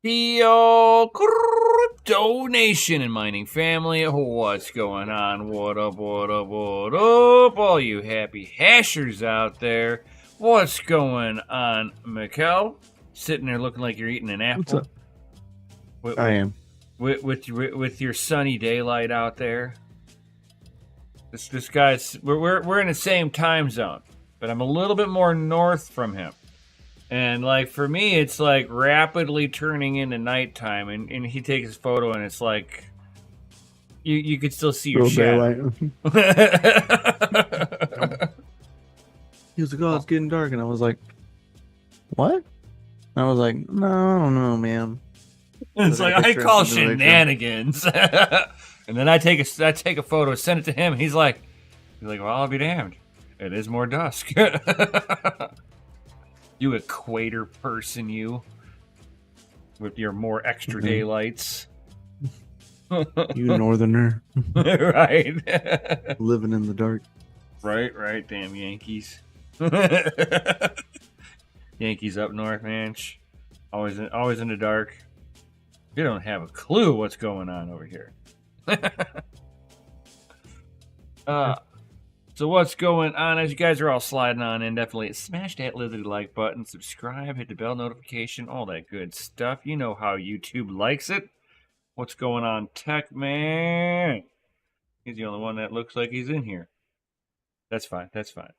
The old crypto nation and mining family, what's going on? What up, what up, what up? All you happy hashers out there, what's going on, Mikkel? Sitting there looking like you're eating an What's apple up? with I with am. with your sunny daylight out there. This guy's we're in the same time zone, but I'm a little bit more north from him. And like for me, it's like rapidly turning into nighttime, and he takes his photo, and it's like you could still see your Little shadow. daylight. He was like, "Oh, Oh, it's getting dark," and I was like, "What?" And I was like, "No, I don't know, man." it's Look at a like I picture and call sent it to Victor. shenanigans. And then I take a photo, send it to him. He's like, well, I'll be damned. It is more dusk. You equator person, you with your more extra Mhm. daylights. You northerner Right. living in the dark. Right, damn Yankees. Yankees up north, man. Always in the dark. You don't have a clue what's going on over here. uh, so what's going on? As you guys are all sliding on in, definitely smash that little like button, subscribe, hit the bell notification, all that good stuff. You know how YouTube likes it. What's going on, Tech Man? He's the only one that looks like he's in here. That's fine. That's fine.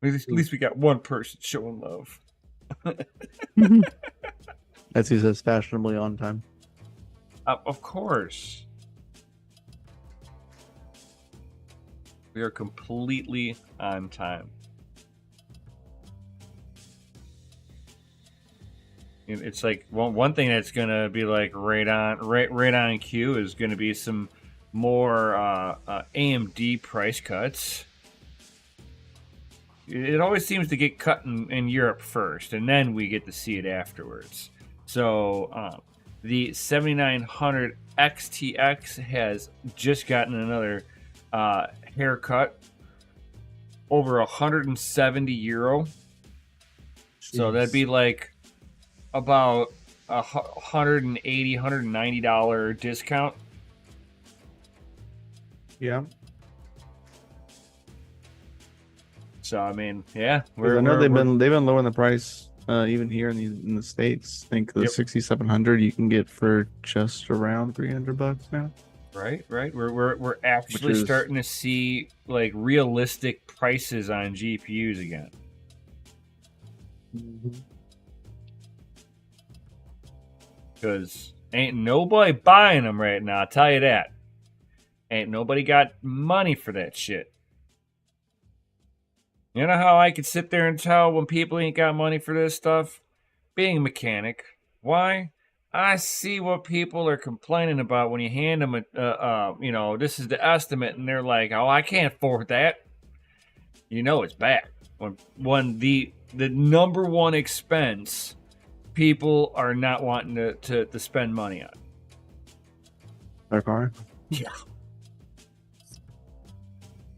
At least we got one person showing love. As he says, fashionably on time. Of course. We are completely on time. It's like one thing that's gonna be like right on cue is gonna be some more AMD price cuts. It always seems to get cut in Europe first, and then we get to see it afterwards. So the 7900 XTX has just gotten another haircut, over 170 euro. So that'd be like about a $180-$190 discount. Yeah, So I mean, yeah, because I know they've been lowering the price even here in the States. I think the yep, 6700 you can get for just around $300 now, right. We're which actually is starting to see like realistic prices on GPUs again. Because ain't nobody buying them right now. I'll tell you that. Ain't nobody got money for that shit. You know how I could sit there and tell when people ain't got money for this stuff? Being a mechanic. Why? I see what people are complaining about when you hand them this is the estimate, and they're like, "Oh, I can't afford that." You know it's bad when the number one expense people are not wanting to spend money on. their car. Yeah.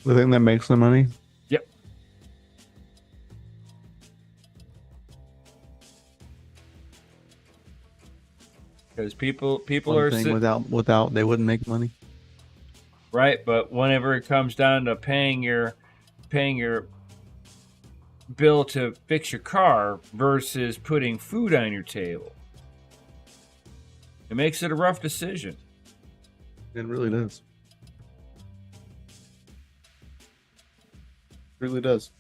The thing that makes the money. Yep. Because people One are thing without they wouldn't make money. right, but whenever it comes down to paying your bill to fix your car versus putting food on your table, it makes it a rough decision. It really does. It really does.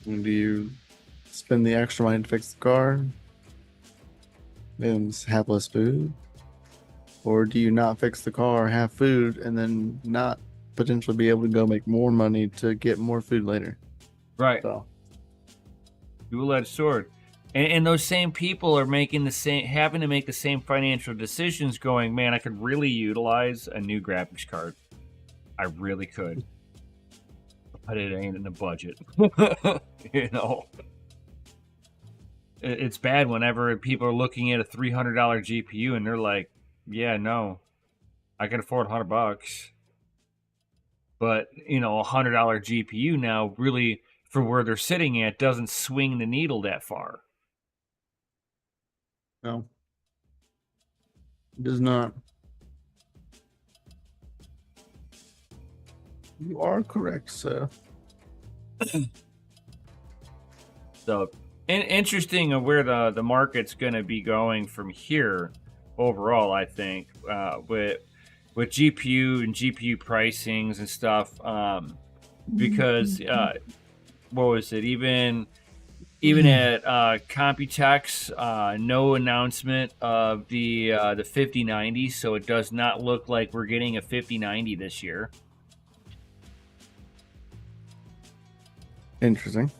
And do you spend the extra money to fix the car and have less food? Or do you not fix the car, have food, and then not potentially be able to go make more money to get more food later? Right. So Dual-edged sword. And those same people are having to make the same financial decisions going, man, I could really utilize a new graphics card. I really could. But it ain't in the budget. You know? It's bad whenever people are looking at a $300 GPU and they're like, yeah, no, I can afford $100. But, a $100 GPU now really, for where they're sitting at, doesn't swing the needle that far. No, it does not. You are correct, sir. So, interesting of where the market's going to be going from here overall. I think with GPU and GPU pricings and stuff. Because what was it? Even at Computex, no announcement of the 5090, so it does not look like we're getting a 5090 this year. Interesting.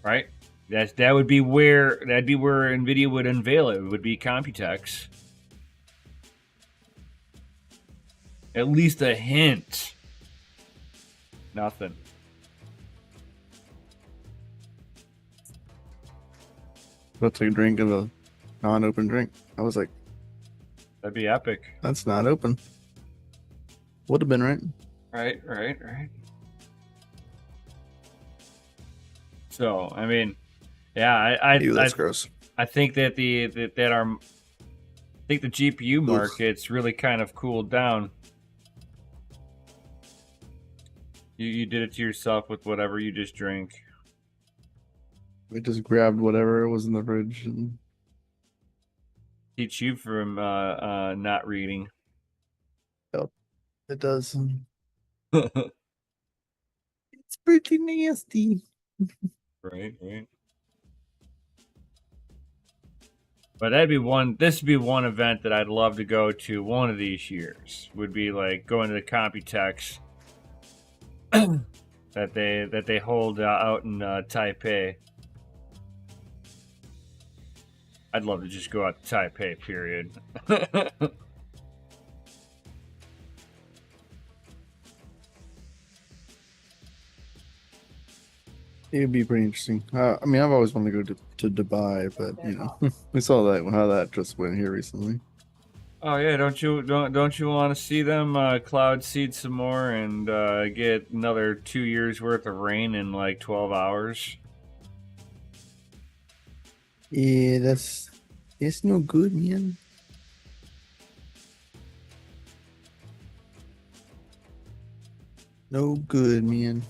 Right? That'd be where Nvidia would unveil it. It would be Computex. At least a hint. Nothing. About to drink of a non-open drink. I was like, That'd be epic. that's not open. Would have been right. Right. So, I mean, yeah, That's gross. I think that the GPU market's really kind of cooled down. You did it to yourself with whatever you just drank. We just grabbed whatever was in the fridge and Teach you from not reading. it does. It's pretty nasty. Right. But this would be one event that I'd love to go to one of these years. Would be like going to the Computex that they hold out in Taipei. I'd love to just go out to Taipei, period. It'd be pretty interesting. I mean, I've always wanted to go to Dubai, but you know, we saw that how that just went here recently. Oh yeah, don't you want to see them cloud seed some more and get another 2 years worth of rain in like 12 hours? Yeah, it's no good, man. No good, man.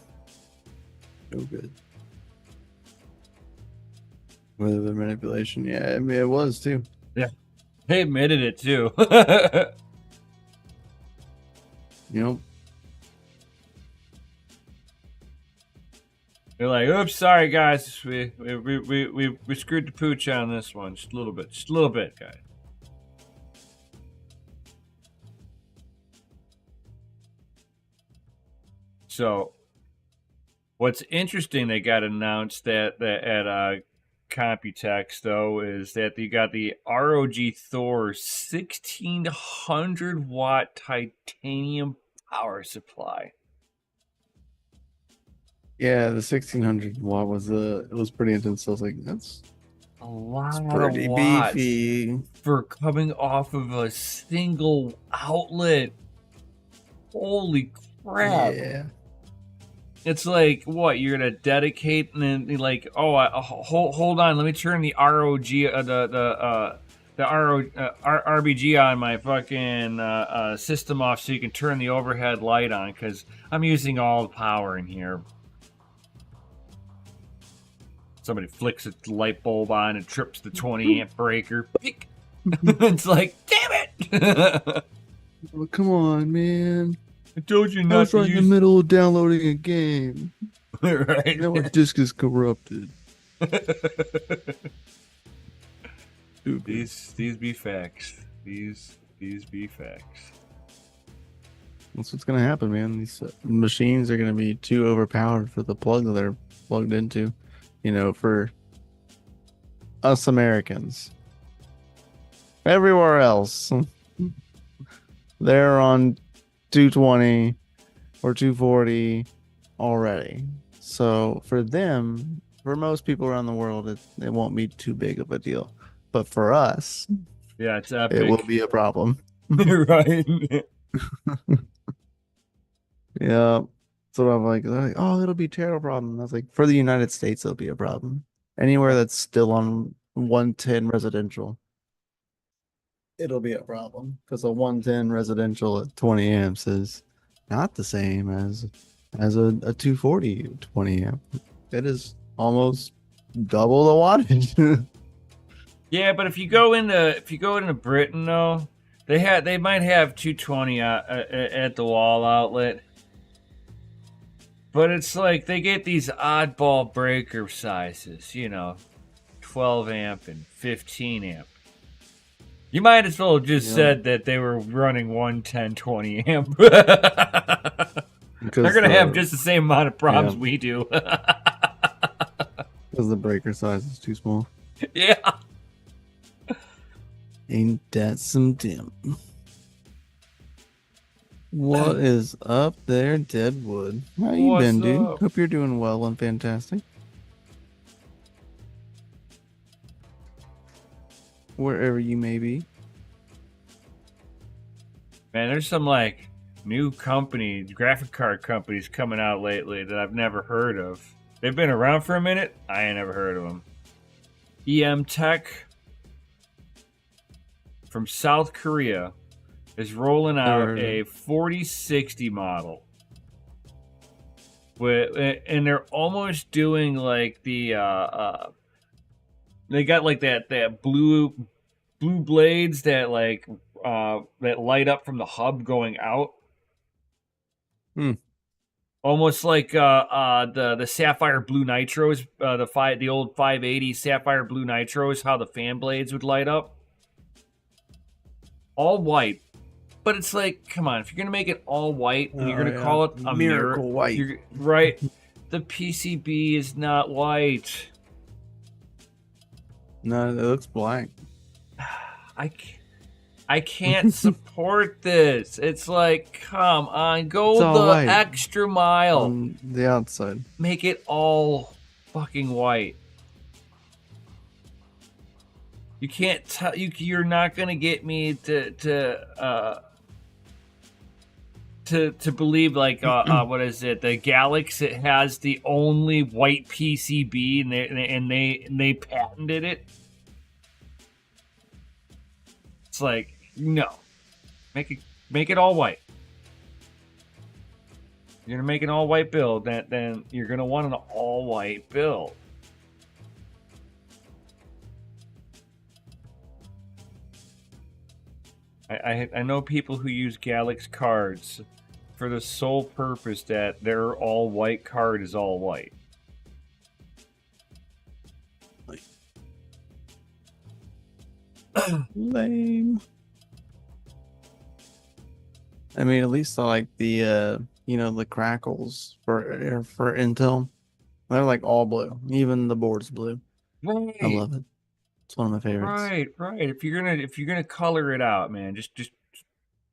No good. Weather manipulation, yeah, I mean it was too. Yeah, they admitted it too. Yep. They're like, "Oops, sorry guys, we screwed the pooch on this one, just a little bit, guys." So, what's interesting, they got announced that at Computex though is that you got the ROG Thor 1600 watt titanium power supply. Yeah, the 1600 watt was it was pretty intense. I was like, that's A lot pretty of watts beefy. for coming off of a single outlet. Holy crap. Yeah. It's like, what, you're gonna dedicate and then like, oh, hold on, let me turn the ROG RBG on my fucking system off so you can turn the overhead light on because I'm using all the power in here. Somebody flicks a light bulb on and trips the 20 amp breaker. It's like, damn it! Well, come on, man. I told you I not was to right in the use. middle of downloading a game. Right. Now our disk is corrupted. These be facts. These be facts. That's what's gonna happen, man. These machines are gonna be too overpowered for the plug that they're plugged into. You know, for us Americans. Everywhere else, they're on 220 or 240 already. So for them, for most people around the world, it won't be too big of a deal. But for us, Yeah, it's epic. it will be a problem. Right. Yeah. So I'm like, they're like, oh, it'll be a terrible problem. I was like, for the United States, it'll be a problem. Anywhere that's still on 110 residential, it'll be a problem because a 110 residential at 20 amps is not the same as a 240 20 amp. It is almost double the wattage. Yeah, but if you go into Britain though, they might have 220 at the wall outlet, but it's like they get these oddball breaker sizes, 12 amp and 15 amp. You might as well have just Yeah, said that they were running 110 20 amp. They're because gonna have just the same amount of problems yeah, we do. because the breaker size is too small. Yeah. Ain't that some dim? What is up there, Deadwood? How you What's been, dude? up? Hope you're doing well and fantastic. Wherever you may be. Man, there's some like new graphic card companies coming out lately that I've never heard of. They've been around for a minute. I ain't never heard of them. EM Tech from South Korea is rolling Never out heard of a it. 4060 model. And they're almost doing like they got like that blue blades that that light up from the hub going out. Hmm. Almost like the Sapphire Blue Nitros, the old 580 Sapphire Blue Nitros, how the fan blades would light up, all white. But it's like, come on, if you're gonna make it all white and you're Oh gonna yeah, call it a mirror, Miracle White. you're right. The PCB is not white. No, it looks black. I I can't support this. It's like, come on, It's go all the white extra mile. on the outside. Make it all fucking white. You can't tell you're not gonna get me to believe like what is it? The Galaxy has the only white PCB and they patented it. It's like no, make it all white. You're gonna make an all white build, then you're gonna want an all white build. I know people who use Galaxy cards for the sole purpose that their all white card is all white. Lame. I mean, at least I like the the crackles for Intel. They're like all blue. Even the board's blue. I Right, love it. It's one of my favorites. right. If you're gonna color it out, man, just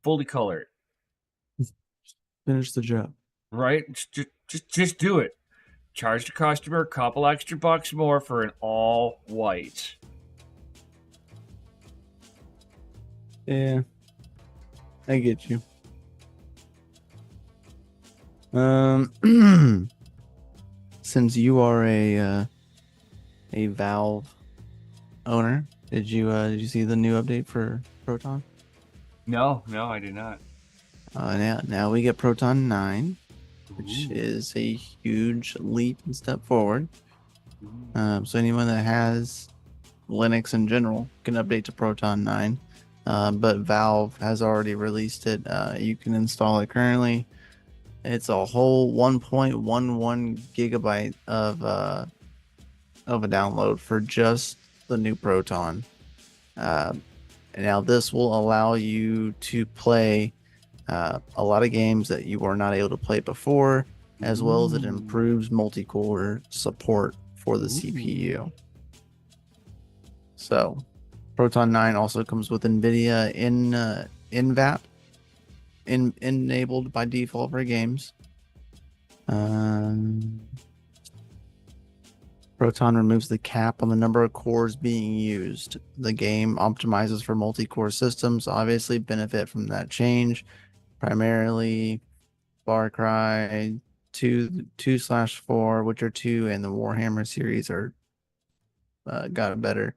fully color it. Finish the job. Right, just do it. Charge the customer a couple extra bucks more for an all white. Yeah, I get you. Um, since you are a Valve owner, did you see the new update for Proton? No, I did not. Now we get Proton 9, which Ooh. is a huge leap and step forward. Ooh. So anyone that has Linux in general can update to Proton 9. But Valve has already released it. You can install it currently. It's a whole 1.11 gigabyte of a download for just the new Proton. And now this will allow you to play a lot of games that you were not able to play before, as well as it improves multi-core support for the CPU. So, Proton 9 also comes with NVIDIA NVAP enabled by default for games. Proton removes the cap on the number of cores being used. The game optimizes for multi-core systems, obviously benefit from that change. Primarily Far Cry 2/4, Witcher 2, and the Warhammer series are got better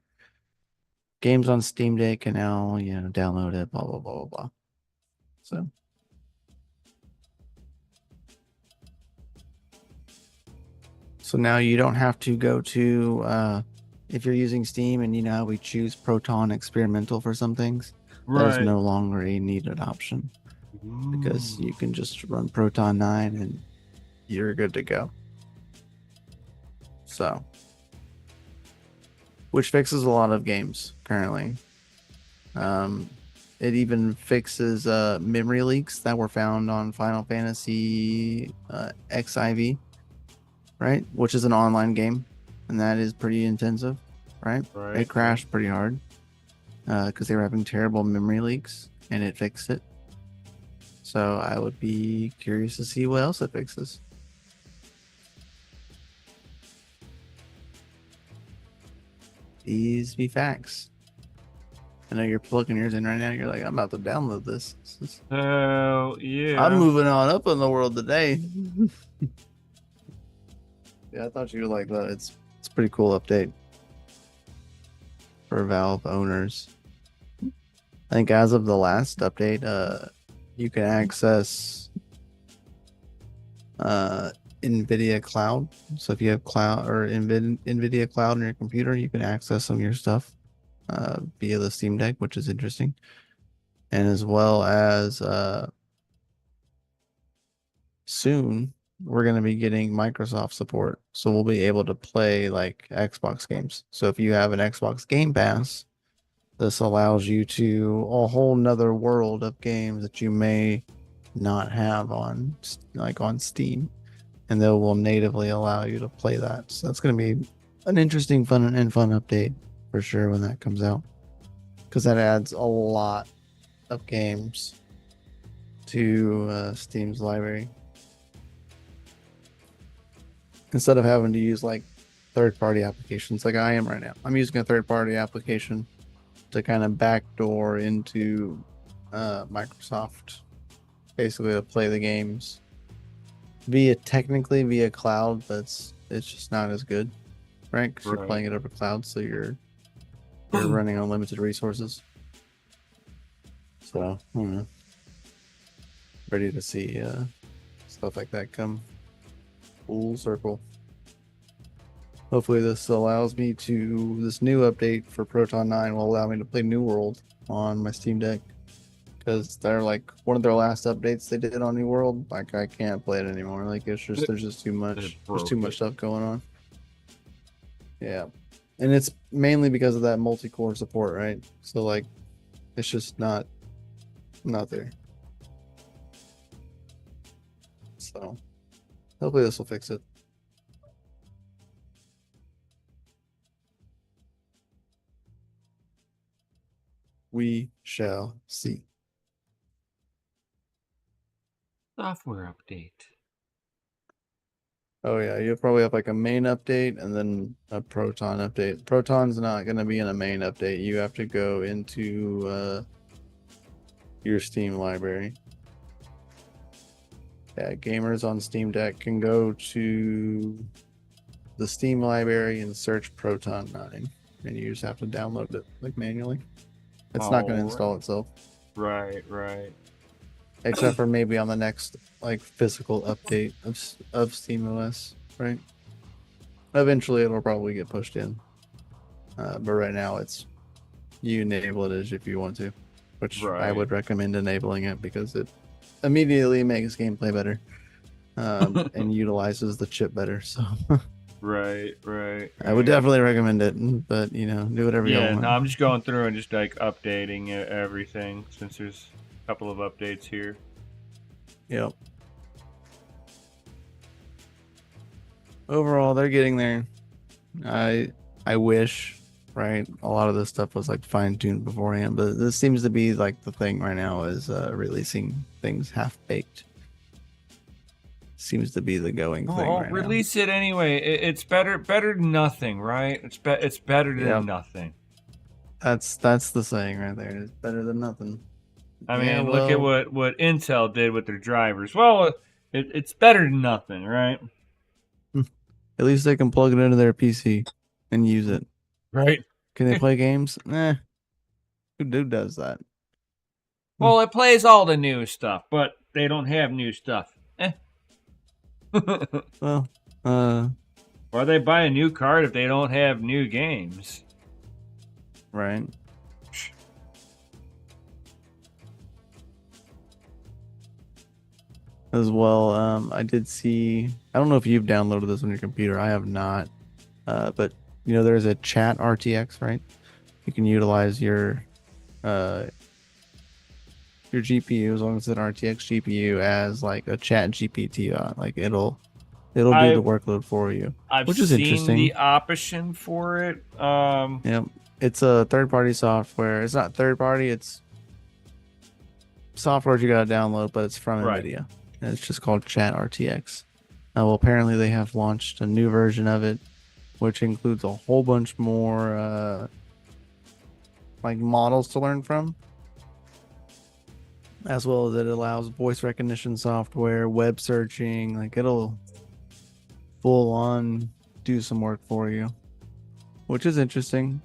games on Steam Deck can now, download it, blah, blah, blah, blah, blah. So now you don't have to go to, if you're using Steam and you know how we choose Proton Experimental for some things, that is Right. no longer a needed option because you can just run Proton 9 and you're good to go. So, which fixes a lot of games currently. It even fixes memory leaks that were found on Final Fantasy XIV, right? Which is an online game, and that is pretty intensive, right? Right. It crashed pretty hard because they were having terrible memory leaks, and it fixed it. So I would be curious to see what else it fixes. These be facts. I know you're plugging yours in right now. You're like, I'm about to download this. Hell yeah. I'm moving on up in the world today. Yeah, I thought you would like that. It's a pretty cool update for Valve owners. I think as of the last update, you can access NVIDIA Cloud. So if you have cloud or NVIDIA Cloud on your computer, you can access some of your stuff via the Steam Deck, which is interesting. And as well as soon, we're going to be getting Microsoft support. So we'll be able to play like Xbox games. So if you have an Xbox Game Pass, this allows you to a whole nother world of games that you may not have on Steam, and they will natively allow you to play that. So that's going to be an interesting, fun update for sure when that comes out, because that adds a lot of games to Steam's library instead of having to use like third-party applications like I am right now. I'm using a third-party application to kind of backdoor into Microsoft, basically to play the games technically via cloud, but it's just not as good, right? Because you're playing it over cloud, so you're running on limited resources. So, I don't know. Ready to see stuff like that come full circle. Hopefully this allows me to, this new update for Proton 9 will allow me to play New World on my Steam Deck, because they're like one of their last updates they did on New World. Like I can't play it anymore. Like there's just too much. There's too much stuff going on. Yeah, and it's mainly because of that multi-core support, right? So like, it's just not there. So hopefully this will fix it. We shall see. Software update. Oh yeah, you'll probably have like a main update and then a Proton update. Proton's not going to be in a main update. You have to go into your Steam library. Yeah, gamers on Steam Deck can go to the Steam library and search Proton 9, and you just have to download it like manually. It's not going to install itself. Right. Except for maybe on the next like physical update of SteamOS, right? Eventually it'll probably get pushed in. But right now you enable it as if you want to, which I would recommend enabling it because it immediately makes gameplay better and utilizes the chip better. So Right. I would definitely recommend it, but do whatever you want. Yeah, no, I'm just going through and just like updating everything since there's a couple of updates here. Yep. Overall, they're getting there. I wish, right? A lot of this stuff was like fine-tuned beforehand, but this seems to be like the thing right now is releasing things half-baked. Seems to be the going thing right now. Release it anyway. It's better than nothing, right? It's better than nothing. That's the saying right there. It's better than nothing. I mean, look at what Intel did with their drivers. Well, it's better than nothing, right? At least they can plug it into their PC and use it. Right. Can they play games? Who does that? Well, it plays all the new stuff, but they don't have new stuff. Eh. Well, uh, Why they buy a new card if they don't have new games? right. As well, I did see. I don't know if you've downloaded this on your computer. I have not. But there's a chat RTX, right? You can utilize uh your GPU, as long as it's an RTX GPU, as like a chat GPT. Like it'll do the I've workload for you, I've which is seen interesting. the option for it. Yep. It's a third-party software. It's not third party, it's software you gotta download, but it's from Right. NVIDIA. And it's just called Chat RTX. Well, apparently they have launched a new version of it, which includes a whole bunch more like models to learn from, as well as it allows voice recognition software, web searching. Like it'll full on do some work for you, which is interesting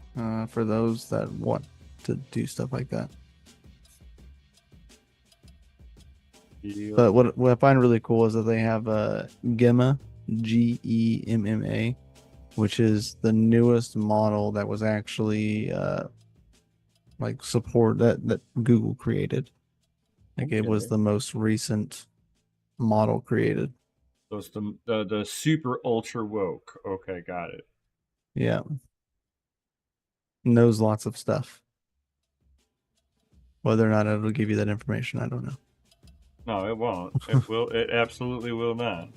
for those that want to do stuff like that. Yep. But what I find really cool is that they have Gemma, Gemma, which is the newest model that was actually like support that Google created. Like it was Okay. the most recent model created. So it's the super ultra woke. Okay, got it. Yeah, knows lots of stuff. Whether or not it'll give you that information, I don't know. No, it won't. It will. It absolutely will not.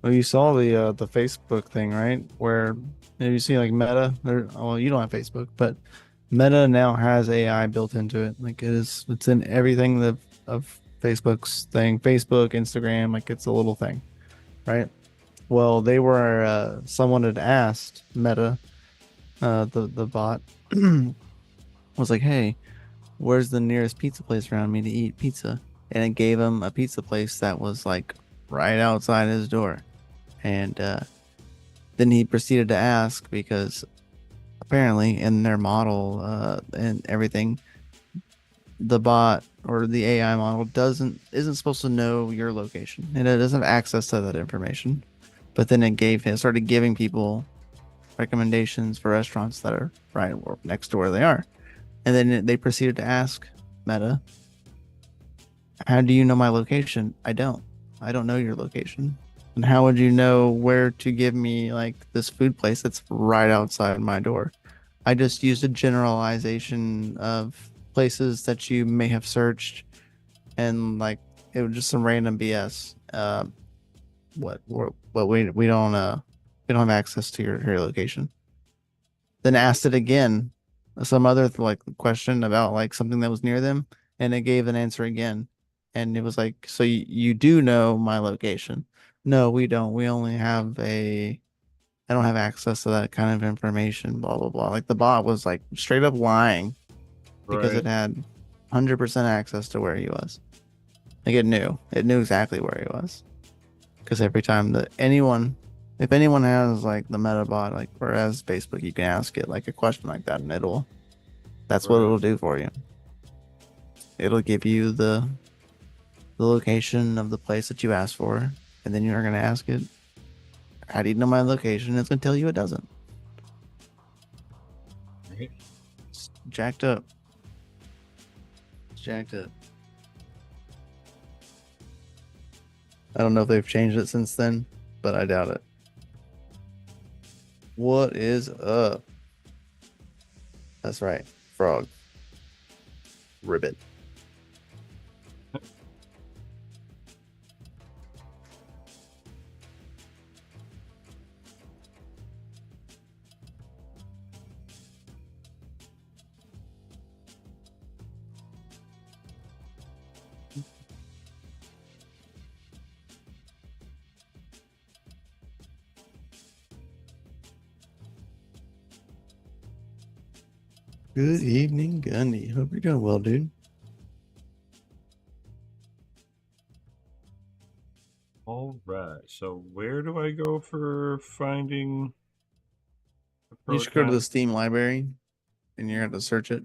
Well, you saw the Facebook thing, right? Where you see like Meta. Well, you don't have Facebook, but Meta now has AI built into it. Like it's in everything of Facebook's thing, Facebook, Instagram. Like it's a little thing, right? Well, they were someone had asked Meta, the bot, was like, "Hey, where's the nearest pizza place around me to eat pizza?" And it gave him a pizza place that was like right outside his door. And then he proceeded to ask, because apparently in their model and everything, the bot or the AI model isn't supposed to know your location, and it doesn't have access to that information. But then it started giving people recommendations for restaurants that are right or next to where they are. And then they proceeded to ask Meta, "How do you know my location?" "I don't. I don't know your location." "And how would you know where to give me like this food place that's right outside my door?" "I just used a generalization of places that you may have searched, and like it was just some random BS. What we don't have access to your location." Then asked it again, some other like question about like something that was near them, and it gave an answer again, and it was like, "So you do know my location?" "No, we don't. We only have a I don't have access to that kind of information." Blah blah blah. Like the bot was like straight up lying because it Right. had 100% access to where he was. Like it knew exactly where he was, because every time that if anyone has like the meta bot, like whereas Facebook, you can ask it like a question like that, and that's what Right. it'll do for you. It'll give you the location of the place that you asked for, and then you're gonna ask it, "How do you know my location?" It's gonna tell you it doesn't. Right. It's jacked up. It's jacked up. I don't know if they've changed it since then, but I doubt it. What is up? That's right, frog. Ribbit. Good evening, Gunny. Hope you're doing well, dude. All right. So where do I go for finding the You should go to proton? the Steam library. and you're going to search it.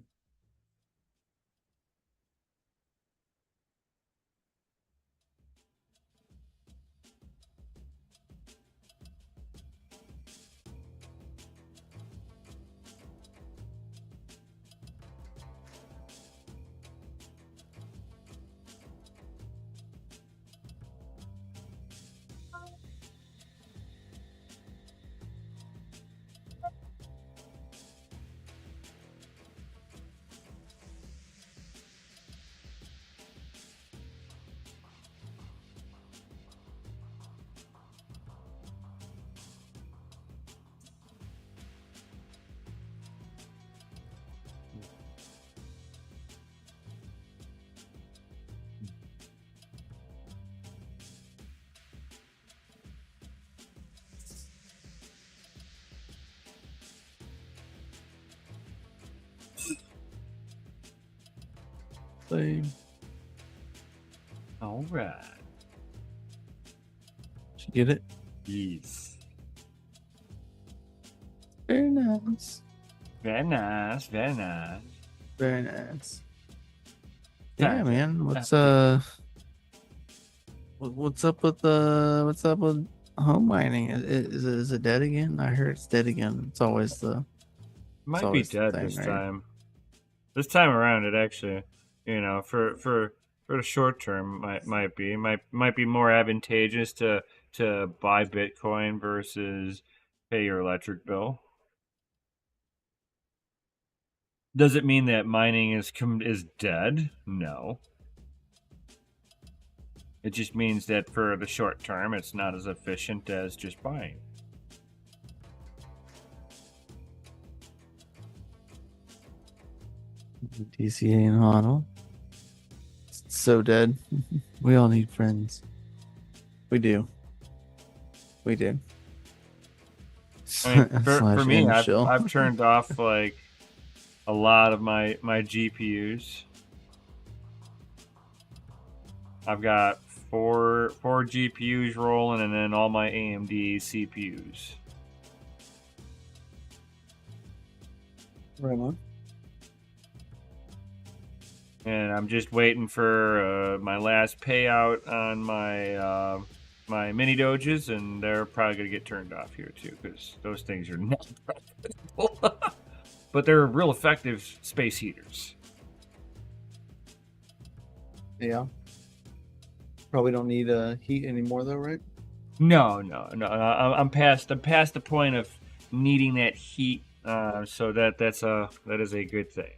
Play. All right. Did you get it? Yes. Very nice. Very nice. Very nice. Very nice. Time Yeah, to man. What's update. what's up with home mining? Is it dead again? I heard it's dead again. It's always the Might be dead thing, this right? time. This time around, it actually, for the short term, might be more advantageous to buy Bitcoin versus pay your electric bill. Does it mean that mining is dead? No. It just means that for the short term, it's not as efficient as just buying. DCA and HODL. It's so dead. We all need friends. We do. We do. I mean, for Slash me, end I've shell. I've turned off like a lot of my GPUs. I've got four GPUs rolling, and then all my AMD CPUs. Right on. And I'm just waiting for my last payout on my my mini doges, and they're probably gonna get turned off here too, because those things are not profitable. But they're real effective space heaters. Yeah. Probably don't need heat anymore though, right? No. I'm past the point of needing that heat, so that is a good thing.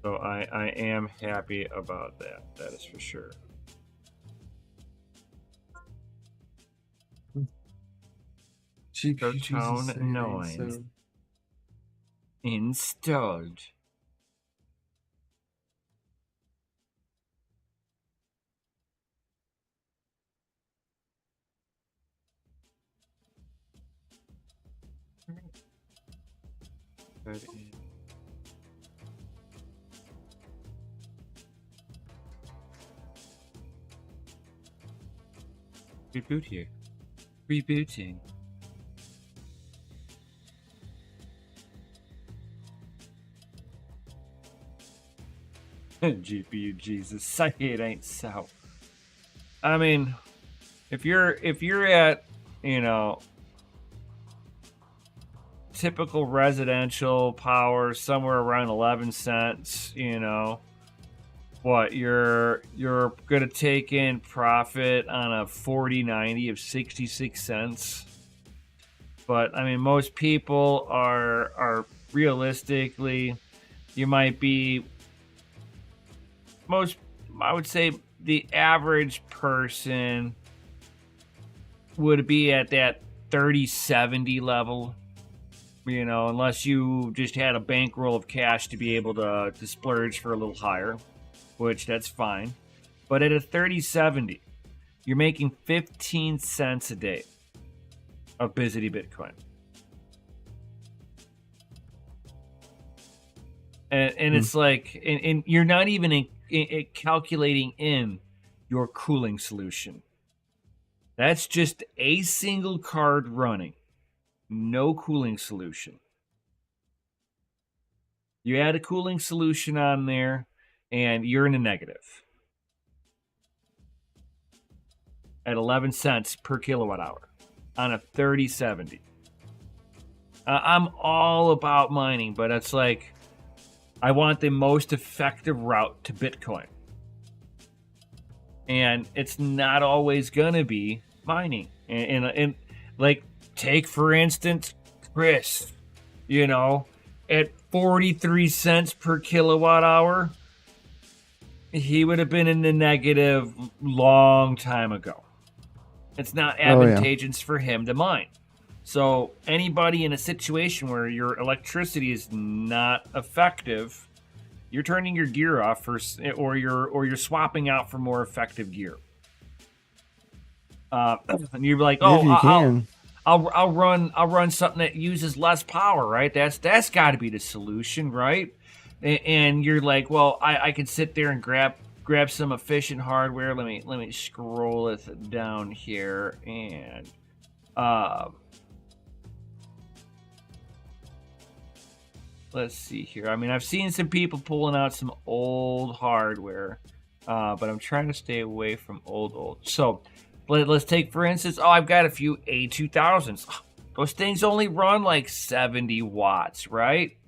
So I am happy about that. That is for sure. Tone 9 installed. Reboot here. Rebooting. GPU Jesus, say it ain't so. I mean, if you're at, typical residential power somewhere around 11 cents, what you're gonna take in profit on a 4090 of 66 cents. But I mean, most people are realistically, you might be I would say the average person would be at that 3070 level, unless you just had a bankroll of cash to be able to splurge for a little higher, which that's fine. But at a 3070, you're making 15 cents a day of Bizity Bitcoin. And it's like, and you're not even calculating in your cooling solution. That's just a single card running. no cooling solution. You add a cooling solution on there, and you're in the negative at 11 cents per kilowatt hour on a 3070. I'm all about mining, but it's like I want the most effective route to Bitcoin. And it's not always going to be mining. And like, take for instance, Chris, at 43 cents per kilowatt hour, he would have been in the negative long time ago. It's not advantageous for him to mine. So anybody in a situation where your electricity is not effective, you're turning your gear off or you're swapping out for more effective gear. And you're like, oh, if you can. I'll run something that uses less power, right? That's got to be the solution, right? And you're like, well, I can sit there and grab some efficient hardware. Let me scroll it down here and let's see here. I mean, I've seen some people pulling out some old hardware, but I'm trying to stay away from old. So let's take, for instance, I've got a few A2000s. Those things only run like 70 watts, right?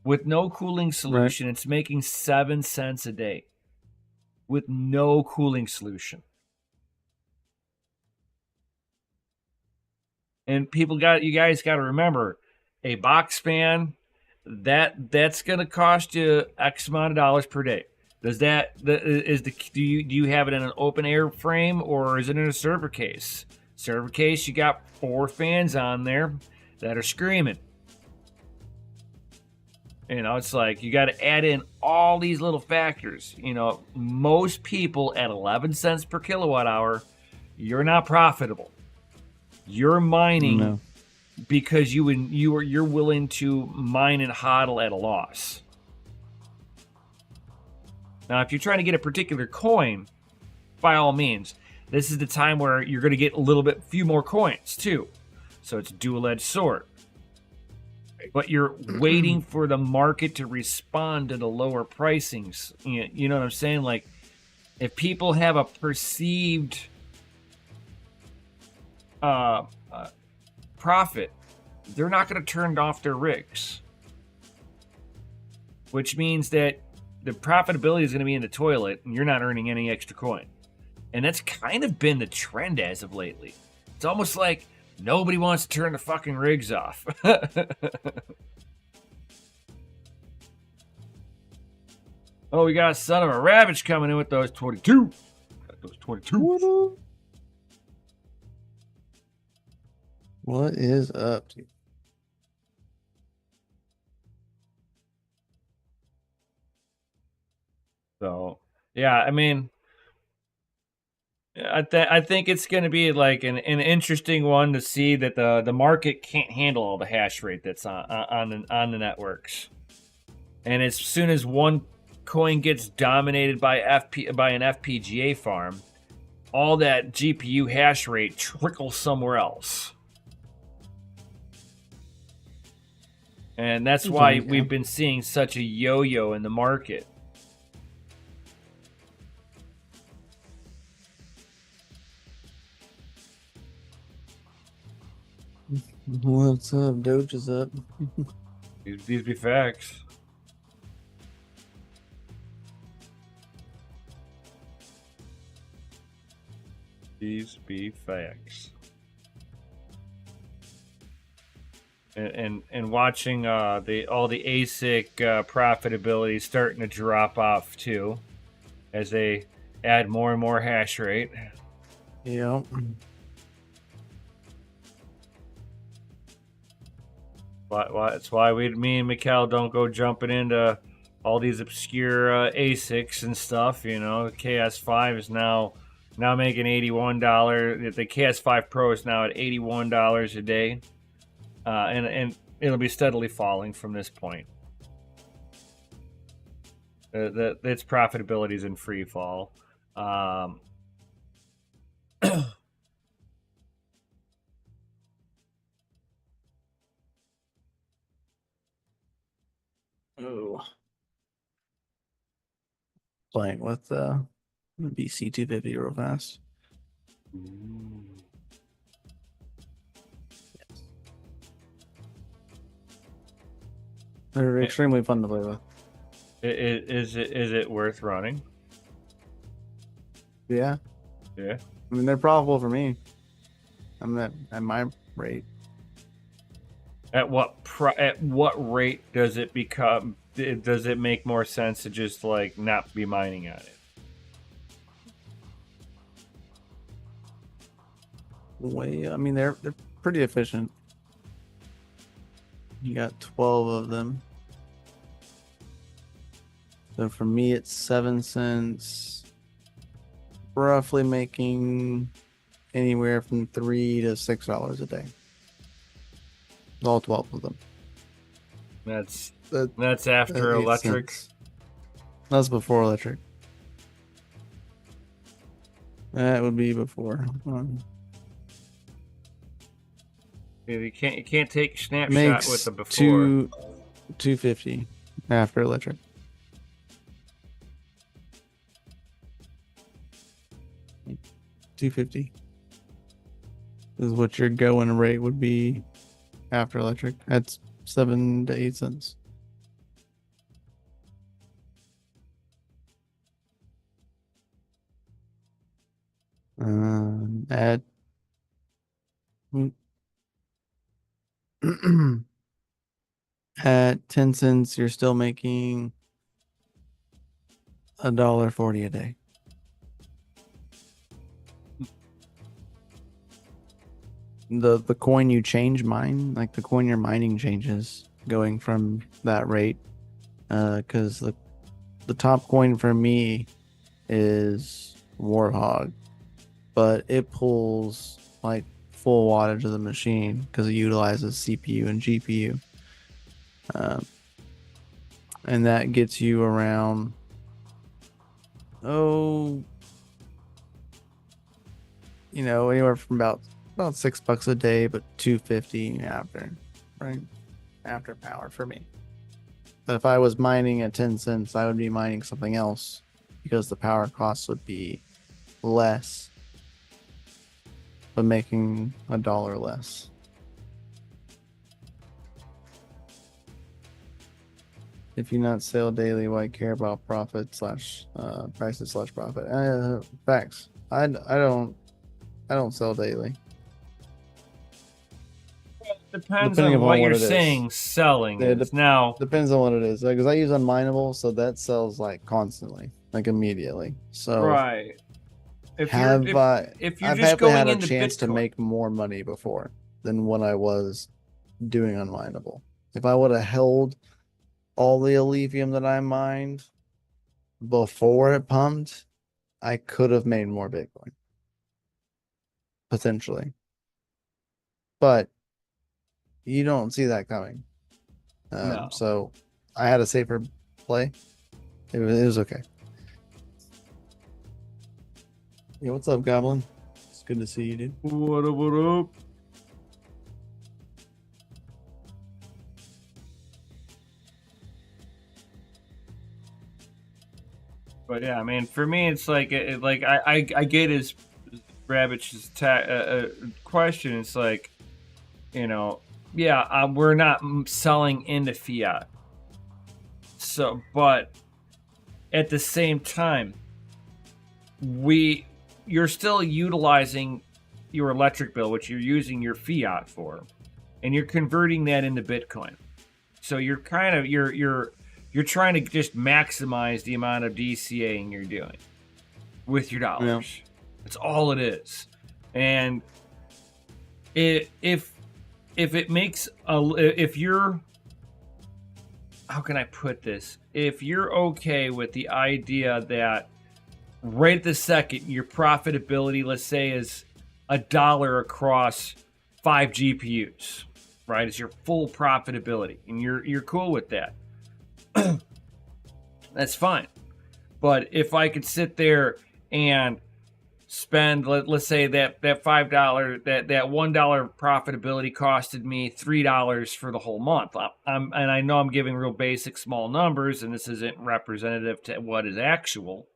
With no cooling solution, It's making 7 cents a day. With no cooling solution. And you guys got to remember, a box fan, that's going to cost you X amount of dollars per day. Do you have it in an open air frame or is it in a server case? Server case, you got 4 fans on there that are screaming. It's like you got to add in all these little factors. Most people at 11 cents per kilowatt hour, you're not profitable. You're mining because you're willing to mine and hodl at a loss. Now, if you're trying to get a particular coin, by all means, this is the time where you're going to get few more coins too. So it's a dual-edged sword. But you're waiting for the market to respond to the lower pricings. You know what I'm saying? Like, if people have a perceived profit, they're not going to turn off their rigs. Which means that the profitability is going to be in the toilet and you're not earning any extra coin. And that's kind of been the trend as of lately. It's almost like nobody wants to turn the fucking rigs off. Oh, we got a son of a rabbit coming in with those 22. Got those 22. What is up, dude? So, yeah, I mean, I think it's going to be like an interesting one to see that the market can't handle all the hash rate that's on the networks. And as soon as one coin gets dominated by an FPGA farm, all that GPU hash rate trickles somewhere else. And that's why we've been seeing such a yo-yo in the market. What's up? Doge is up. These be facts. These be facts. And watching all the ASIC profitability starting to drop off too, as they add more and more hash rate. Yeah. That's why me and Mikkel don't go jumping into all these obscure ASICs and stuff. KS5 is now making $81. The KS5 Pro is now at $81 a day, and it'll be steadily falling from this point. Its profitability is in free fall. Oh, playing with BC 250 real fast. They're extremely fun to play with. Is it worth running? Yeah, Yeah. I mean they're profitable for me. I'm at my rate. At what rate does it become? Does it make more sense to just like not be mining at it? I mean they're pretty efficient. You got 12 of them. So for me, it's 7 cents, roughly making anywhere from $3 to $6 a day. All 12 of them. That's That after 8 electric. cents. That's before electric. That would be before. You can't take a snapshot Makes with the before. 250 after electric. $2.50 is what your going rate would be after electric. That's 7 to 8 cents. At at 10 cents, you're still making $1.40 a day. The coin you change mine, like the coin you're mining changes going from that rate. Because the top coin for me is Warhog, but it pulls like full wattage of the machine because it utilizes CPU and GPU. And that gets you around anywhere from about $6 a day, but $2.50 after, right? After power for me. But if I was mining at 10 cents, I would be mining something else because the power costs would be less, but making $1 less. If you not sell daily, why care about profit slash prices slash profit? Facts. I don't sell daily. Depends Depending on upon what what you're it is. saying selling Yeah, is. Now, Depends on what it is. Because I use unmineable, so that sells like constantly, like immediately. So right. If you're have if you're I've just happily had going a into chance to Bitcoin, make more money before than when I was doing unmineable. If I would have held all the Elysium that I mined before it pumped, I could have made more Bitcoin. Potentially. But you don't see that coming. no. So I had a safer play. It was okay. Yeah, what's up, Goblin? It's good to see you, dude. What up, what up? But yeah, I mean, for me, it's like, I get his Rabbit's question. It's like, yeah, we're not selling into fiat. So, but at the same time, you're still utilizing your electric bill, which you're using your fiat for, and you're converting that into Bitcoin. So you're kind of you're trying to just maximize the amount of DCAing you're doing with your dollars. Yeah. That's all it is. And if it makes if you're, how can I put this? If you're okay with the idea that right this second your profitability, let's say, is $1 across 5 GPUs, right? It's your full profitability, and you're cool with that. That's fine. But if I could sit there and spend, let's say that $5 that $1 profitability costed me $3 for the whole month. And I know I'm giving real basic small numbers, and this isn't representative to what is actual.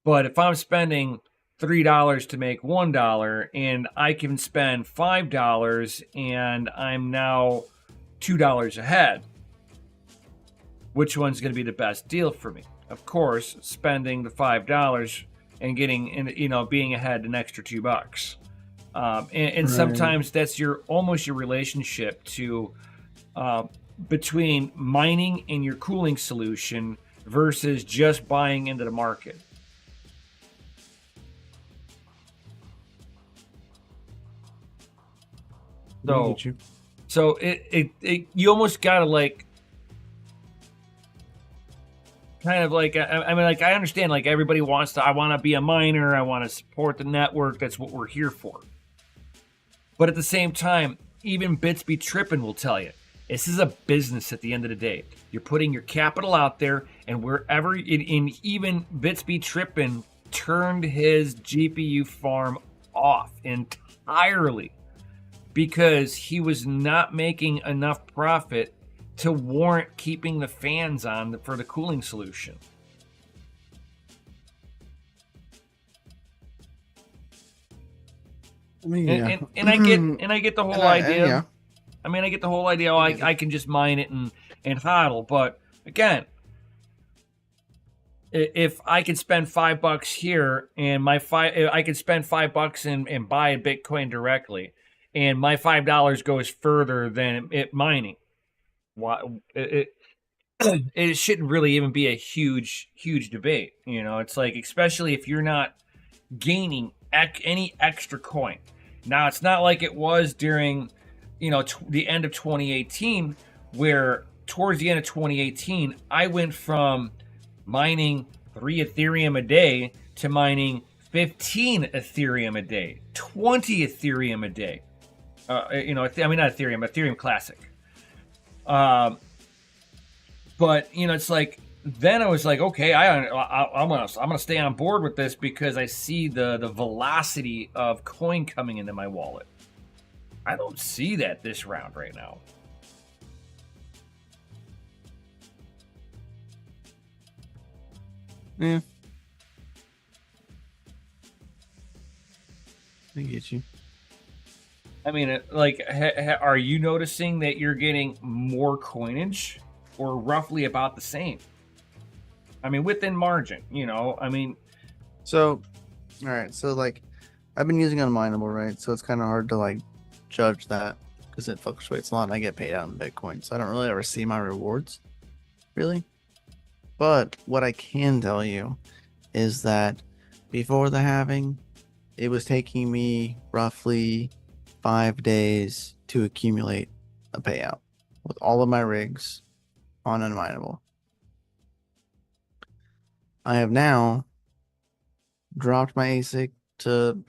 But if I'm spending $3 to make $1, and I can spend $5, and I'm now $2 ahead, which one's going to be the best deal for me? Of course, spending the $5 and getting, being ahead an extra $2. And Right. sometimes that's almost your relationship to between mining and your cooling solution versus just buying into the market. So you almost gotta like kind of like, I mean, like, I understand, like, everybody wants to, I want to be a miner, I want to support the network, that's what we're here for. But at the same time, even Bits Be Trippin' will tell you, this is a business at the end of the day. You're putting your capital out there, and wherever, even Bits Be Trippin' turned his GPU farm off entirely because he was not making enough profit to warrant keeping the fans on for the cooling solution. I mean, yeah. And I get the whole idea. Yeah. I mean, I get the whole idea. I can just mine it and hodl. But again, if I can spend $5 here and I can spend $5 and buy a Bitcoin directly, and my $5 goes further than it mining. Why it shouldn't really even be a huge debate. It's like, especially if you're not gaining any extra coin. Now, it's not like it was during the end of 2018, where towards the end of 2018 I went from mining 3 Ethereum a day to mining 15 Ethereum a day, 20 Ethereum a day. I mean, not Ethereum Classic. But it's like, then I was like, okay, I'm gonna stay on board with this because I see the velocity of coin coming into my wallet. I don't see that this round right now. Yeah, I get you. I mean, are you noticing that you're getting more coinage, or roughly about the same? I mean, within margin, I mean. So, all right. So, like, I've been using unminable, right? So it's kind of hard to like judge that because it fluctuates a lot. And I get paid out in Bitcoin, so I don't really ever see my rewards, really. But what I can tell you is that before the halving, it was taking me roughly 5 days to accumulate a payout with all of my rigs on unminable. I have now dropped my ASIC to